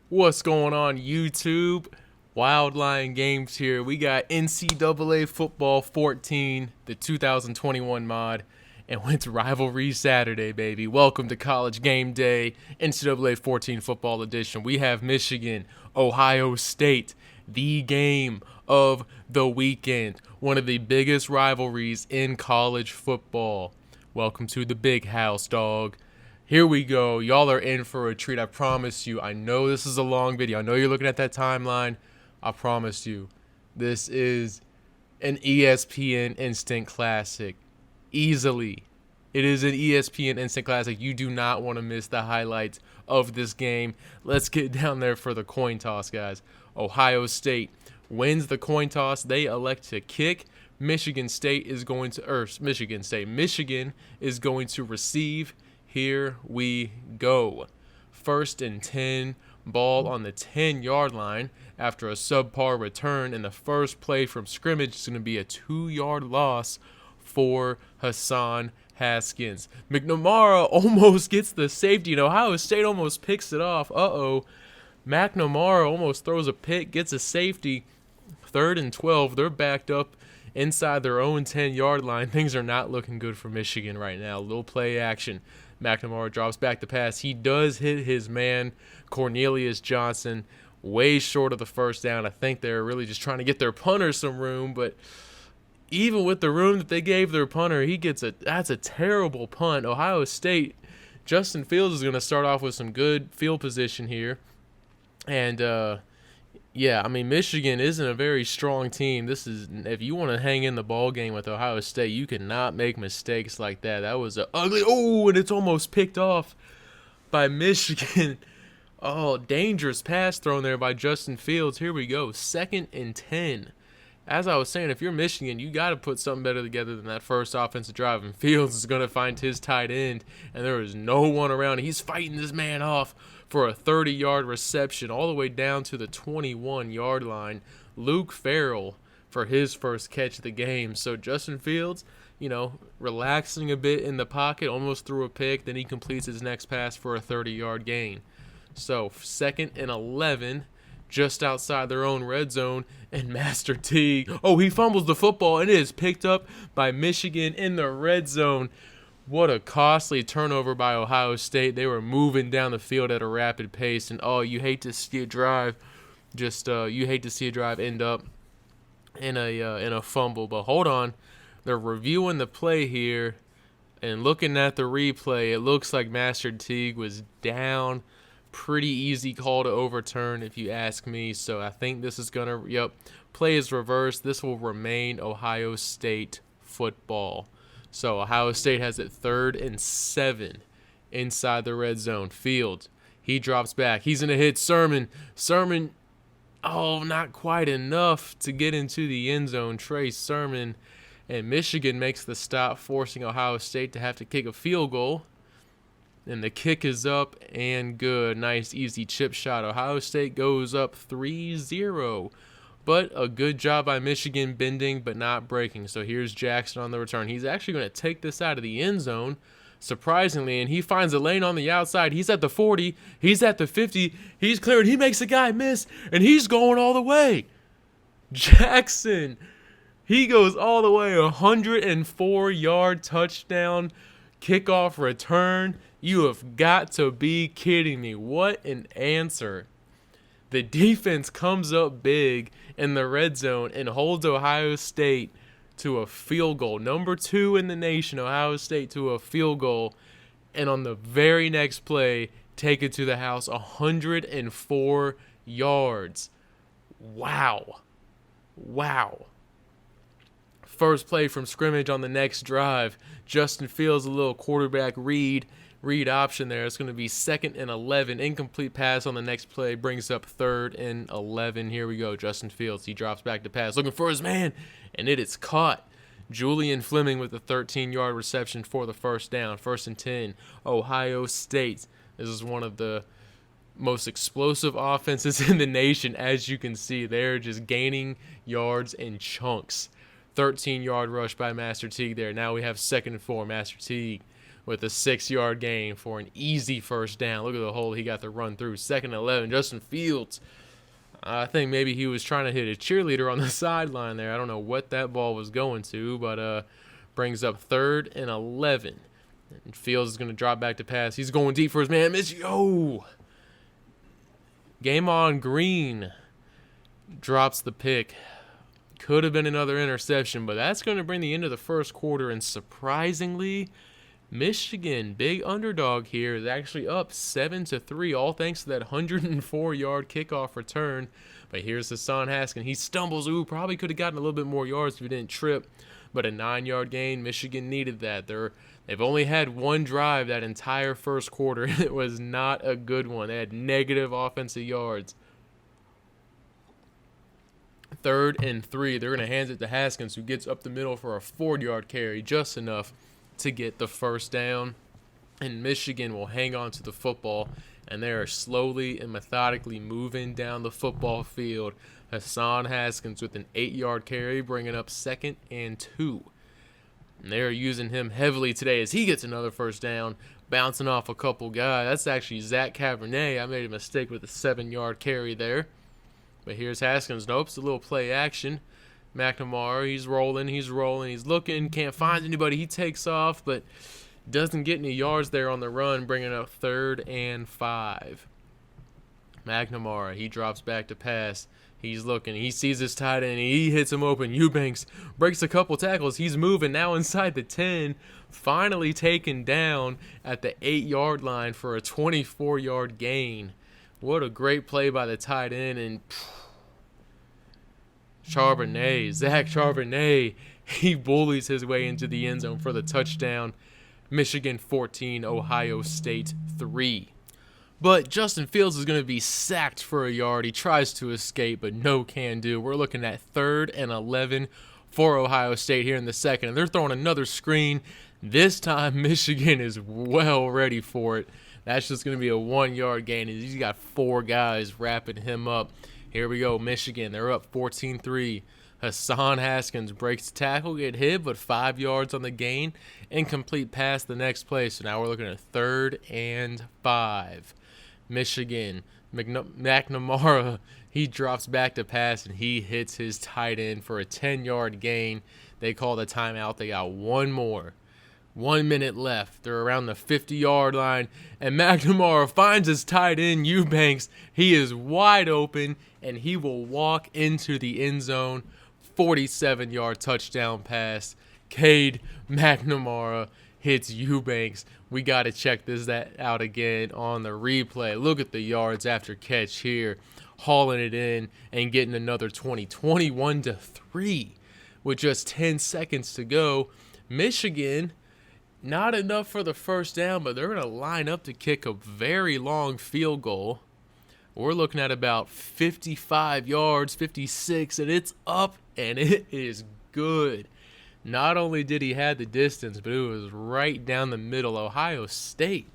What's going on, YouTube? Wild Lion Games here. We got NCAA Football 14, the 2021 mod, and it's Rivalry Saturday, baby. Welcome to College Game Day, NCAA 14 Football Edition. We have Michigan, Ohio State, the game of the weekend. One of the biggest rivalries in college football. Welcome to the big house, dog. Here we go. Y'all are in for a treat. I promise you. I know this is a long video. I know you're looking at that timeline. I promise you. This is an ESPN Instant Classic. Easily. It is an ESPN Instant Classic. You do not want to miss the highlights of this game. Let's get down there for the coin toss, guys. Ohio State wins the coin toss. They elect to kick. Michigan is going to receive. Here we go. 1st and 10, ball on the 10-yard line after a subpar return, and the first play from scrimmage is going to be a 2-yard loss for Hassan Haskins. McNamara almost gets the safety, and Ohio State almost picks it off. McNamara almost throws a pick, gets a safety. 3rd and 12, they're backed up inside their own 10-yard line. Things are not looking good for Michigan right now. Little play action. McNamara drops back the pass. He does hit his man, Cornelius Johnson, way short of the first down. I think they're really just trying to get their punter some room, but even with the room that they gave their punter, that's a terrible punt. Ohio State, Justin Fields is going to start off with some good field position here. And Michigan isn't a very strong team. If you want to hang in the ball game with Ohio State, you cannot make mistakes like that. That was an ugly. Oh, and it's almost picked off by Michigan. Oh, dangerous pass thrown there by Justin Fields. Here we go. 2nd and 10. As I was saying, if you're Michigan, you got to put something better together than that first offensive drive. And Fields is going to find his tight end, and there is no one around. He's fighting this man off for a 30-yard reception all the way down to the 21-yard line. Luke Farrell for his first catch of the game. So Justin Fields, relaxing a bit in the pocket, almost threw a pick. Then he completes his next pass for a 30-yard gain. So 2nd and 11, just outside their own red zone, and Master Teague, he fumbles the football, and it is picked up by Michigan in the red zone. What a costly turnover by Ohio State. They were moving down the field at a rapid pace, and you hate to see a drive end up in a fumble. But hold on, they're reviewing the play here, and looking at the replay, it looks like Master Teague was down. Pretty easy call to overturn, if you ask me. So I think this is play is reversed. This will remain Ohio State football. So Ohio State has it 3rd and 7 inside the red zone. Fields, he drops back. He's going to hit Sermon. Not quite enough to get into the end zone. Trey Sermon, and Michigan makes the stop, forcing Ohio State to have to kick a field goal. And the kick is up and good. Nice, easy chip shot. Ohio State goes up 3-0. But a good job by Michigan bending but not breaking. So here's Jackson on the return. He's actually going to take this out of the end zone, surprisingly, and he finds a lane on the outside. He's at the 40. He's at the 50. He's cleared. He makes a guy miss, and he's going all the way. Jackson, he goes all the way. 104-yard touchdown, kickoff return. You have got to be kidding me. What an answer. The defense comes up big in the red zone and holds Ohio State to a field goal. Number 2 in the nation, Ohio State to a field goal. And on the very next play, take it to the house, 104 yards. Wow. First play from scrimmage on the next drive. Justin Fields, a little quarterback read option there. It's going to be 2nd and 11. Incomplete pass on the next play brings up 3rd and 11. Here we go. Justin Fields, he drops back to pass, looking for his man, and it is caught. Julian Fleming with a 13-yard reception for the first down. 1st and 10. Ohio State. This is one of the most explosive offenses in the nation. As you can see, they're just gaining yards in chunks. 13-yard rush by Master Teague there. Now we have 2nd and 4. Master Teague with a 6-yard gain for an easy first down. Look at the hole he got to run through. 2nd and 11, Justin Fields. I think maybe he was trying to hit a cheerleader on the sideline there. I don't know what that ball was going to, but brings up 3rd and 11. And Fields is going to drop back to pass. He's going deep for his man. Game on Green drops the pick. Could have been another interception, but that's going to bring the end of the first quarter. And surprisingly, Michigan, big underdog here, is actually up 7-3, all thanks to that 104-yard kickoff return. But here's Hassan Haskins. He stumbles. Probably could have gotten a little bit more yards if he didn't trip. But a 9-yard gain, Michigan needed that. They've only had one drive that entire first quarter. It was not a good one. They had negative offensive yards. 3rd and 3. They're going to hand it to Haskins, who gets up the middle for a 4-yard carry, just enough to get the first down. And Michigan will hang on to the football, and they are slowly and methodically moving down the football field. Hassan Haskins with an 8-yard carry, bringing up 2nd and 2. And they're using him heavily today as he gets another first down, bouncing off a couple guys. That's actually Zach Cabernet. I made a mistake with a 7-yard carry there. But here's Haskins. Nope, it's a little play action. McNamara, he's rolling, he's looking, can't find anybody. He takes off, but doesn't get any yards there on the run, bringing up 3rd and 5. McNamara, he drops back to pass. He's looking. He sees his tight end. He hits him open. Eubanks breaks a couple tackles. He's moving now inside the 10. Finally taken down at the 8-yard line for a 24-yard gain. What a great play by the tight end. And Zach Charbonnet, he bullies his way into the end zone for the touchdown. Michigan 14, Ohio State 3. But Justin Fields is going to be sacked for a yard. He tries to escape, but no can do. We're looking at 3rd and 11 for Ohio State here in the second. And they're throwing another screen. This time, Michigan is well ready for it. That's just going to be a 1-yard gain. He's got 4 guys wrapping him up. Here we go, Michigan. They're up 14-3. Hassan Haskins breaks the tackle, get hit, but 5 yards on the gain. Incomplete pass the next play. So now we're looking at 3rd and 5. Michigan, McNamara, he drops back to pass, and he hits his tight end for a 10-yard gain. They call the timeout. They got one more. 1 minute left. They're around the 50-yard line, and McNamara finds his tight end, Eubanks. He is wide open, and he will walk into the end zone. 47-yard touchdown pass. Cade McNamara hits Eubanks. We got to check that out again on the replay. Look at the yards after catch here. Hauling it in and getting another 20. 21-3 with just 10 seconds to go. Michigan, not enough for the first down, but they're going to line up to kick a very long field goal. We're looking at about 55 yards, 56, and it's up, and it is good. Not only did he have the distance, but it was right down the middle. Ohio State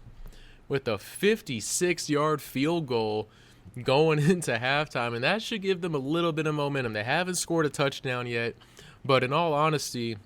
with a 56-yard field goal going into halftime, and that should give them a little bit of momentum. They haven't scored a touchdown yet, but in all honesty,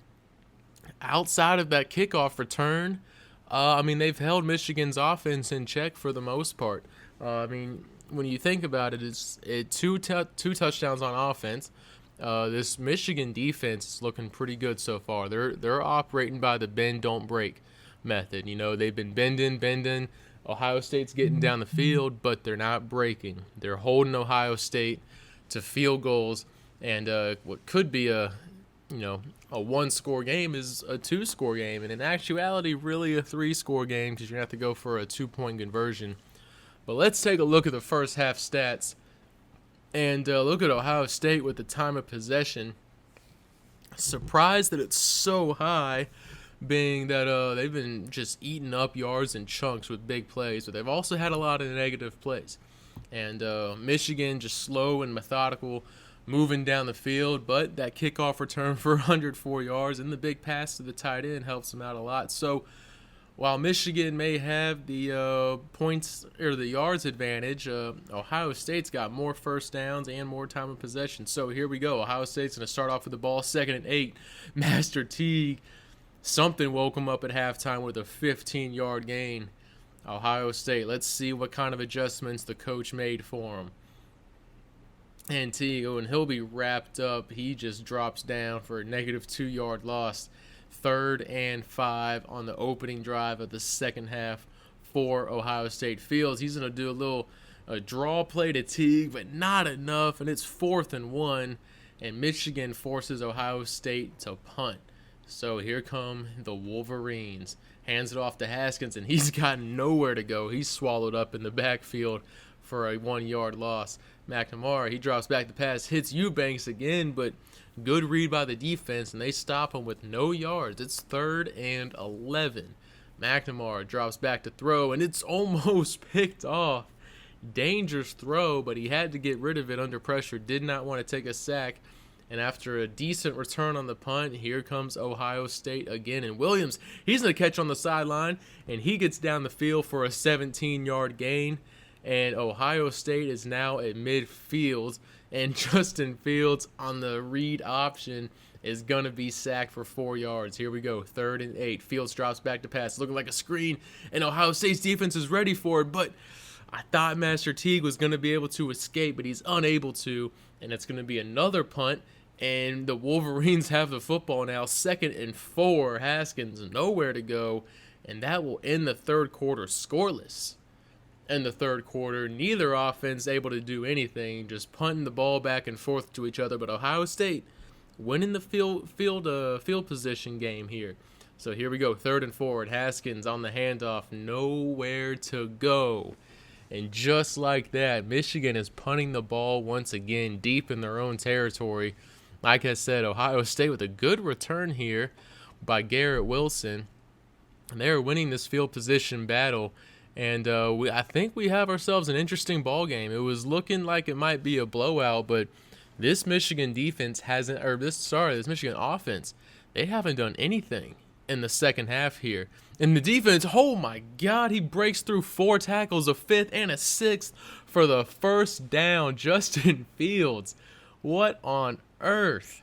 outside of that kickoff return, they've held Michigan's offense in check for the most part. When you think about it, it's two touchdowns on offense. This Michigan defense is looking pretty good so far. They're operating by the bend, don't break method. You know, they've been bending. Ohio State's getting down the field, but they're not breaking. They're holding Ohio State to field goals, and what could be a 1-score game is a 2-score game, and in actuality, really a 3-score game because you're going to have to go for a 2-point conversion. But let's take a look at the first half stats. And look at Ohio State with the time of possession. Surprised that it's so high, being that they've been just eating up yards in chunks with big plays. But they've also had a lot of negative plays. And Michigan just slow and methodical, moving down the field. But that kickoff return for 104 yards and the big pass to the tight end helps them out a lot. So while Michigan may have the points or the yards advantage, Ohio State's got more first downs and more time of possession. So here we go. Ohio State's going to start off with the ball, 2nd and 8. Master Teague Something woke him up at halftime with a 15-yard gain. Ohio State, let's see what kind of adjustments the coach made for him. And Teague, and he'll be wrapped up. He just drops down for a negative 2-yard loss. 3rd and 5 on the opening drive of the second half for Ohio State Fields. He's going to do a draw play to Teague, but not enough, and it's 4th and 1, and Michigan forces Ohio State to punt. So here come the Wolverines. Hands it off to Haskins, and he's got nowhere to go. He's swallowed up in the backfield for a 1-yard loss. McNamara, he drops back the pass, hits Eubanks again, but good read by the defense, and they stop him with no yards. It's 3rd and 11. McNamara drops back to throw, and it's almost picked off. Dangerous throw, but he had to get rid of it under pressure. Did not want to take a sack. And after a decent return on the punt, here comes Ohio State again. And Williams, he's going to catch on the sideline, and he gets down the field for a 17-yard gain. And Ohio State is now at midfield, and Justin Fields on the read option is going to be sacked for 4 yards. Here we go, 3rd and 8. Fields drops back to pass, looking like a screen, and Ohio State's defense is ready for it, but I thought Master Teague was going to be able to escape, but he's unable to, and it's going to be another punt, and the Wolverines have the football now. 2nd and 4, Haskins nowhere to go, and that will end the third quarter scoreless. In the third quarter, neither offense able to do anything, just punting the ball back and forth to each other, but Ohio State winning the field position game here. So here we go, 3rd and 4, Haskins on the handoff, nowhere to go. And just like that, Michigan is punting the ball once again deep in their own territory. Like I said, Ohio State with a good return here by Garrett Wilson. And they're winning this field position battle. And I think we have ourselves an interesting ball game. It was looking like it might be a blowout, but this Michigan defense this Michigan offense, they haven't done anything in the second half here. And the defense, oh my God, he breaks through 4 tackles, a 5th and a 6th for the first down. Justin Fields, what on earth?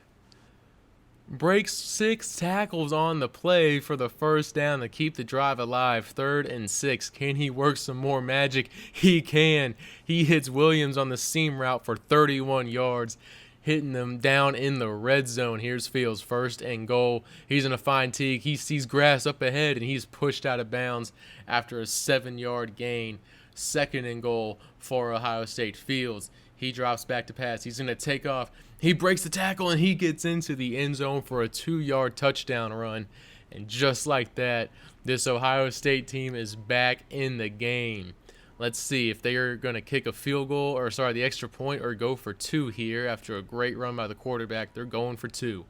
Breaks 6 tackles on the play for the first down to keep the drive alive. 3rd and 6. Can he work some more magic? He can. He hits Williams on the seam route for 31 yards, hitting them down in the red zone. Here's Fields, 1st and goal. He's going to find Teague. He sees grass up ahead, and he's pushed out of bounds after a 7-yard gain. 2nd and goal for Ohio State. Fields, he drops back to pass. He's going to take off. He breaks the tackle, and he gets into the end zone for a 2-yard touchdown run. And just like that, this Ohio State team is back in the game. Let's see if they are going to kick a field goal, the extra point, or go for 2 here after a great run by the quarterback. They're going for 2.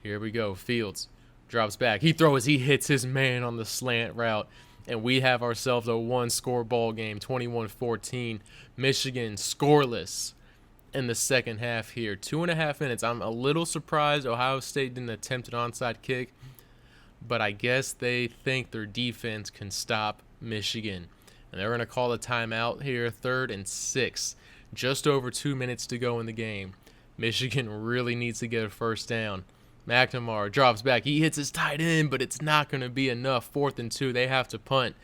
Here we go. Fields drops back. He throws. He hits his man on the slant route. And we have ourselves a 1-score ball game, 21-14. Michigan scoreless in the second half here. 2.5 minutes. I'm a little surprised Ohio State didn't attempt an onside kick, but I guess they think their defense can stop Michigan. And they're going to call a timeout here, 3rd and 6. Just over 2 minutes to go in the game. Michigan really needs to get a first down. McNamara drops back. He hits his tight end, but it's not going to be enough. 4th and 2. They have to punt.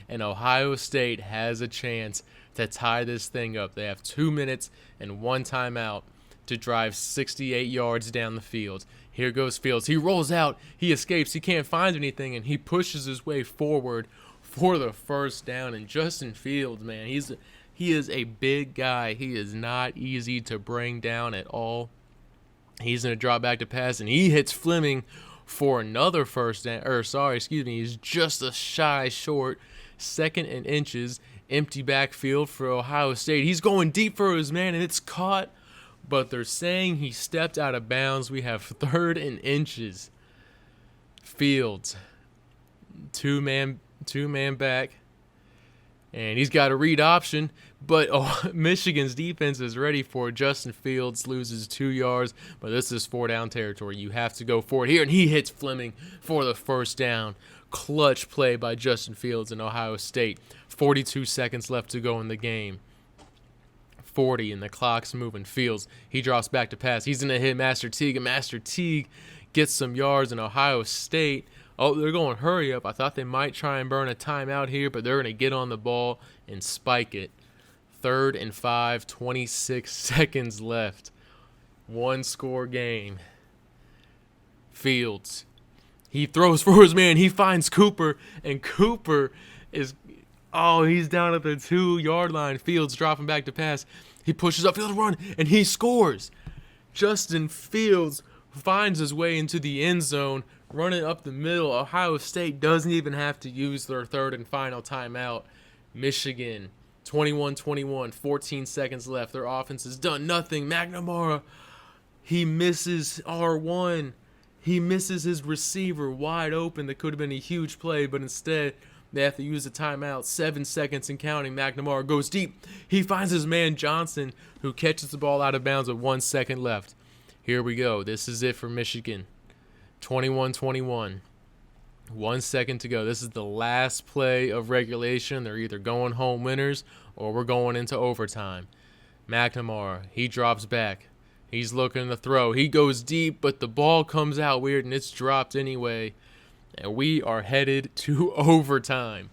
And Ohio State has a chance to tie this thing up. They have 2 minutes and 1 timeout to drive 68 yards down the field. Here goes Fields. He rolls out. He escapes. He can't find anything, and he pushes his way forward for the first down. And Justin Fields, man, he is a big guy. He is not easy to bring down at all. He's going to drop back to pass, and he hits Fleming for another first down. He's just a shy short. 2nd and inches. Empty backfield for Ohio State. He's going deep for his man, and it's caught. But they're saying he stepped out of bounds. We have 3rd and inches. Fields. Two-man back. And he's got a read option, but Michigan's defense is ready for it. Justin Fields loses 2 yards, but this is 4-down territory. You have to go for it here, and he hits Fleming for the first down. Clutch play by Justin Fields in Ohio State. 42 seconds left to go in the game. 40, and the clock's moving. Fields, he drops back to pass. He's going to hit Master Teague, and Master Teague gets some yards, in Ohio State Oh, they're going hurry up. I thought they might try and burn a timeout here, but they're going to get on the ball and spike it. 3rd and 5, 26 seconds left. 1-score game. Fields. He throws for his man. He finds Cooper, and Cooper is, he's down at the 2-yard line. Fields dropping back to pass. He pushes up, field run, and he scores. Justin Fields finds his way into the end zone, running up the middle. Ohio State doesn't even have to use their 3rd and final timeout. Michigan, 21-21, 14 seconds left. Their offense has done nothing. McNamara, he misses R1. He misses his receiver wide open. That could have been a huge play, but instead they have to use a timeout. 7 seconds and counting. McNamara goes deep. He finds his man Johnson, who catches the ball out of bounds with 1 second left. Here we go. This is it for Michigan. 21-21. 1 second to go. This is the last play of regulation. They're either going home winners or we're going into overtime. McNamara, he drops back. He's looking to throw. He goes deep, but the ball comes out weird and it's dropped anyway. And we are headed to overtime.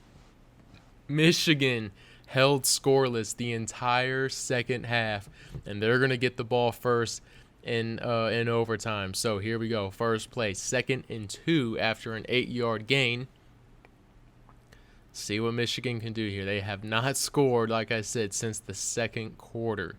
Michigan held scoreless the entire second half, and they're going to get the ball first in overtime. So here we go. First play, 2nd and 2 after an 8-yard gain. See what Michigan can do here. They have not scored, like I said, since the second quarter.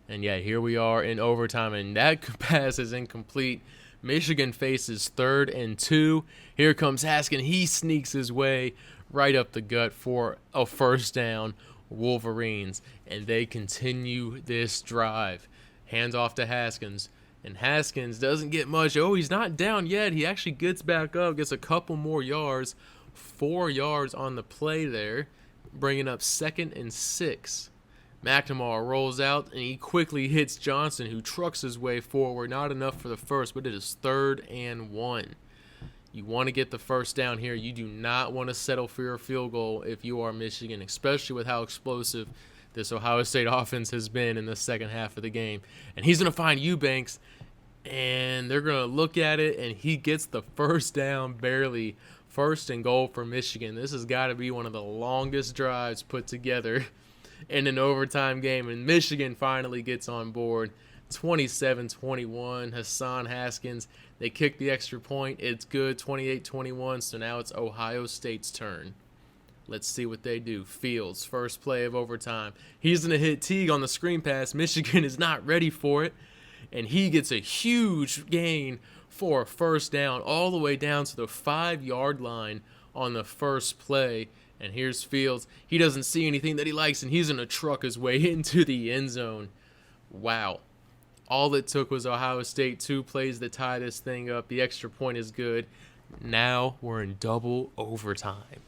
And yeah, here we are in overtime, and that pass is incomplete. Michigan faces 3rd and 2. Here comes Haskins. He sneaks his way right up the gut for a first down. Wolverines, and they continue this drive. Hands off to Haskins, and Haskins doesn't get much. He's not down yet. He actually gets back up, gets a couple more yards. 4 yards on the play there, bringing up 2nd and 6. McNamara rolls out, and he quickly hits Johnson, who trucks his way forward. Not enough for the first, but it is 3rd and 1. You want to get the first down here. You do not want to settle for your field goal if you are Michigan, especially with how explosive this Ohio State offense has been in the second half of the game. And he's going to find Eubanks, and they're going to look at it, and he gets the first down barely. 1st and goal for Michigan. This has got to be one of the longest drives put together in an overtime game, and Michigan finally gets on board. 27-21, Hassan Haskins. They kick the extra point. It's good, 28-21, so now it's Ohio State's turn. Let's see what they do. Fields, first play of overtime. He's going to hit Teague on the screen pass. Michigan is not ready for it, and he gets a huge gain for a first down all the way down to the 5-yard line on the first play. And here's Fields. He doesn't see anything that he likes, and he's going to truck his way into the end zone. Wow. All it took was Ohio State 2 plays to tie this thing up. The extra point is good. Now we're in double overtime.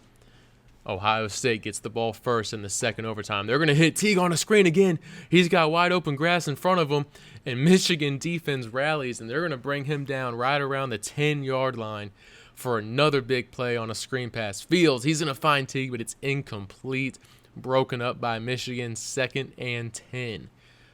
Ohio State gets the ball first in the second overtime. They're going to hit Teague on a screen again. He's got wide open grass in front of him, and Michigan defense rallies, and they're going to bring him down right around the 10-yard line for another big play on a screen pass. Fields, he's going to find Teague, but it's incomplete. Broken up by Michigan, 2nd and 10.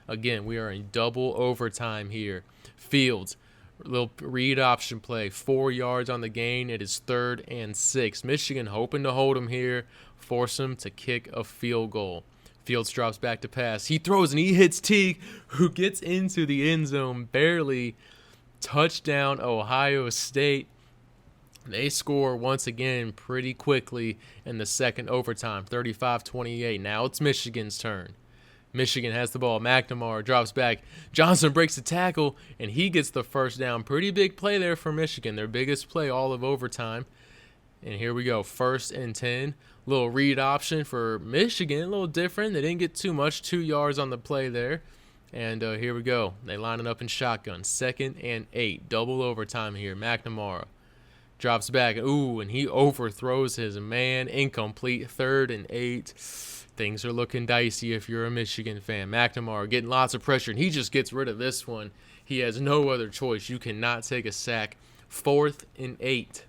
Again, we are in double overtime here. Fields, little read option play, 4 yards on the gain. It is 3rd and 6. Michigan hoping to hold him here, force him to kick a field goal. Fields drops back to pass. He throws and he hits Teague, who gets into the end zone barely. Touchdown, Ohio State. They score once again pretty quickly in the second overtime, 35-28. Now it's Michigan's turn. Michigan has the ball. McNamara drops back. Johnson breaks the tackle, and he gets the first down. Pretty big play there for Michigan, their biggest play all of overtime. And here we go, 1st and 10. Little read option for Michigan, a little different. They didn't get too much, 2 yards on the play there. And here we go. They line it up in shotgun, 2nd and 8. Double overtime here. McNamara drops back. Ooh, and he overthrows his man. Incomplete, 3rd and 8. Things are looking dicey if you're a Michigan fan. McNamara getting lots of pressure, and he just gets rid of this one. He has no other choice. You cannot take a sack. 4th and 8.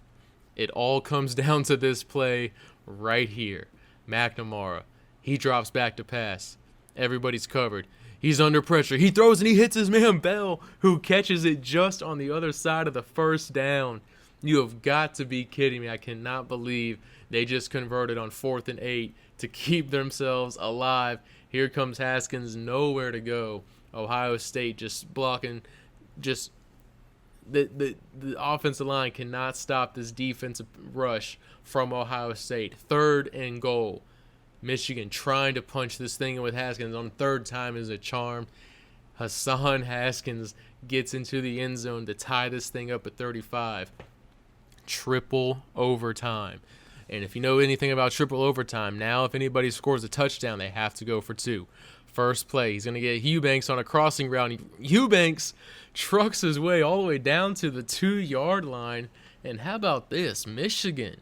It all comes down to this play right here. McNamara, he drops back to pass. Everybody's covered. He's under pressure. He throws and he hits his man Bell, who catches it just on the other side of the first down. You have got to be kidding me. I cannot believe they just converted on 4th and 8 to keep themselves alive. Here comes Haskins, nowhere to go. Ohio State just blocking, just the offensive line cannot stop this defensive rush from Ohio State. 3rd and goal. Michigan trying to punch this thing in with Haskins on 3rd time is a charm. Hassan Haskins gets into the end zone to tie this thing up at 35. Triple overtime. And if you know anything about triple overtime, now if anybody scores a touchdown, they have to go for 2. First play, he's going to get Eubanks on a crossing route. Eubanks trucks his way all the way down to the 2-yard line. And how about this? Michigan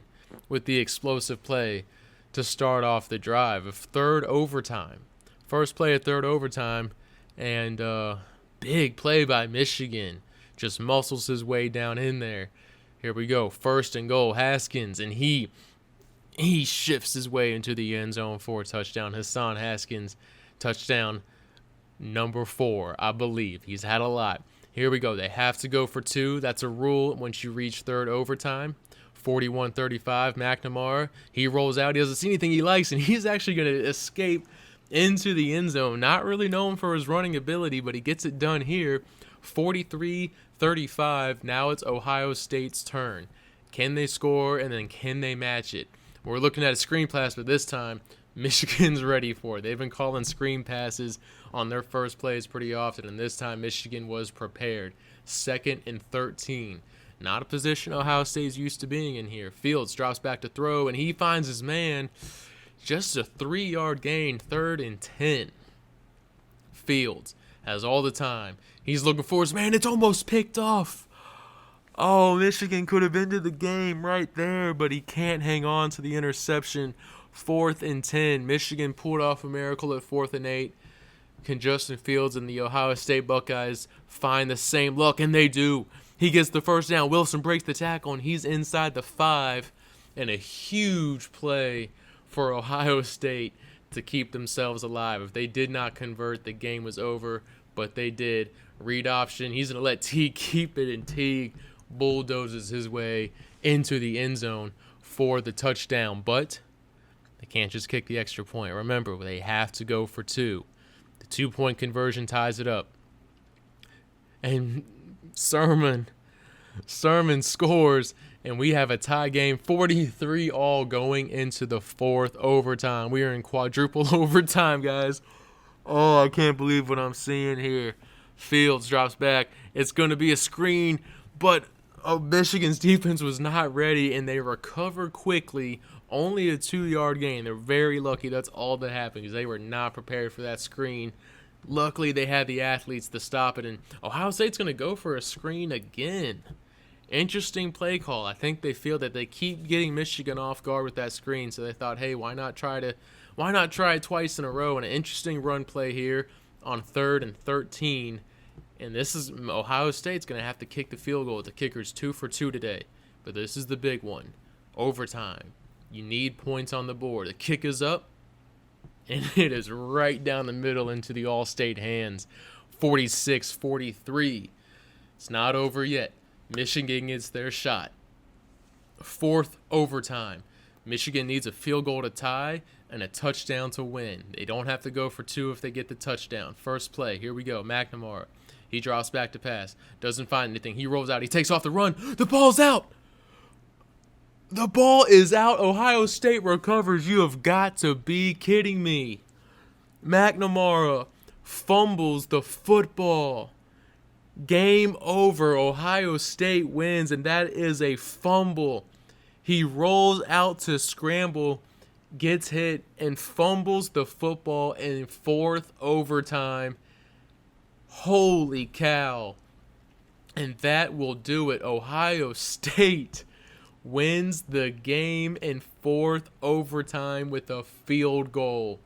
with the explosive play to start off the drive of 3rd overtime. First play of 3rd overtime, and big play by Michigan. Just muscles his way down in there. Here we go, 1st and goal, Haskins, and he shifts his way into the end zone for a touchdown. Hassan Haskins, touchdown number 4, I believe. He's had a lot. Here we go. They have to go for 2. That's a rule once you reach 3rd overtime. 41-35, McNamara. He rolls out. He doesn't see anything he likes, and he's actually going to escape into the end zone. Not really known for his running ability, but he gets it done here. 43-35. Now it's Ohio State's turn. Can they score, and then can they match it? We're looking at a screen pass, but this time Michigan's ready for it. They've been calling screen passes on their first plays pretty often, and this time Michigan was prepared. 2nd and 13. Not a position Ohio State's used to being in here. Fields drops back to throw, and he finds his man. Just a 3-yard gain, 3rd and 10. Fields has all the time. He's looking for his man. It's almost picked off. Oh, Michigan could have ended the game right there, but he can't hang on to the interception. 4th and 10. Michigan pulled off a miracle at 4th and 8. Can Justin Fields and the Ohio State Buckeyes find the same luck? And they do. He gets the first down. Wilson breaks the tackle, and he's inside the 5. And a huge play for Ohio State to keep themselves alive. If they did not convert, the game was over, but they did. Read option. He's going to let Teague keep it, and Teague bulldozes his way into the end zone for the touchdown. But they can't just kick the extra point. Remember, they have to go for 2. The 2-point conversion ties it up. And Sermon scores, and we have a tie game, 43-all going into the 4th overtime. We are in quadruple overtime, guys. Oh, I can't believe what I'm seeing here. Fields drops back. It's going to be a screen, but Michigan's defense was not ready, and they recover quickly. Only a 2-yard gain. They're very lucky that's all that happened because they were not prepared for that screen. Luckily, they had the athletes to stop it, and Ohio State's going to go for a screen again. Interesting play call. I think they feel that they keep getting Michigan off guard with that screen, so they thought, hey, why not try it twice in a row? And an interesting run play here on 3rd and 13. And this is Ohio State's going to have to kick the field goal. The kicker's 2 for 2 today, but this is the big one. Overtime. You need points on the board. The kick is up, and it is right down the middle into the All-State hands. 46-43. It's not over yet. Michigan gets their shot. 4th overtime. Michigan needs a field goal to tie and a touchdown to win. They don't have to go for 2 if they get the touchdown. First play. Here we go. McNamara. He drops back to pass. Doesn't find anything. He rolls out. He takes off the run. The ball's out. The ball is out. Ohio State recovers. You have got to be kidding me. McNamara fumbles the football. Game over. Ohio State wins, and that is a fumble. He rolls out to scramble, gets hit, and fumbles the football in 4th overtime. Holy cow. And that will do it. Ohio State wins the game in 4th overtime with a field goal.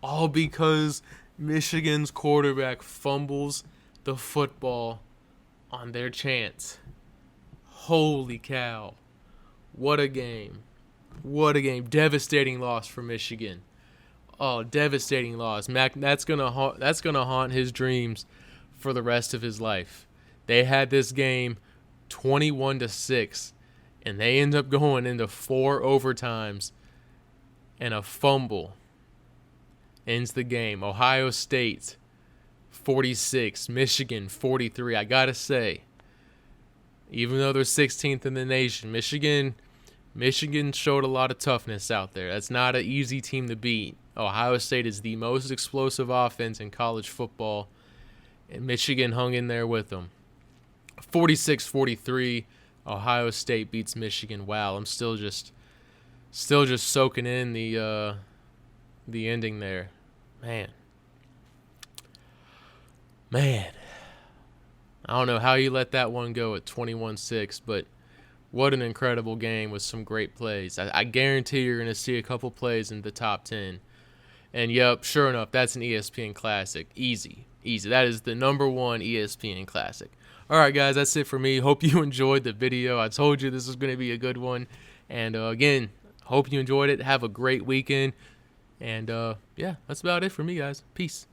All because Michigan's quarterback fumbles the football on their chance. Holy cow. What a game. What a game. Devastating loss for Michigan. Oh, devastating loss. That's gonna haunt his dreams for the rest of his life. They had this game 21-6. And they end up going into 4 overtimes, and a fumble ends the game. Ohio State 46, Michigan 43. I gotta say, even though they're 16th in the nation, Michigan showed a lot of toughness out there. That's not an easy team to beat. Ohio State is the most explosive offense in college football, and Michigan hung in there with them. 46-43, Ohio State beats Michigan. Wow, I'm still just soaking in the ending there. Man. I don't know how you let that one go at 21-6, but what an incredible game with some great plays. I guarantee you're going to see a couple plays in the top 10. And yep, sure enough, that's an ESPN Classic. Easy. That is the #1 ESPN Classic. All right, guys, that's it for me. Hope you enjoyed the video. I told you this was going to be a good one. And again, hope you enjoyed it. Have a great weekend. And yeah, that's about it for me, guys. Peace.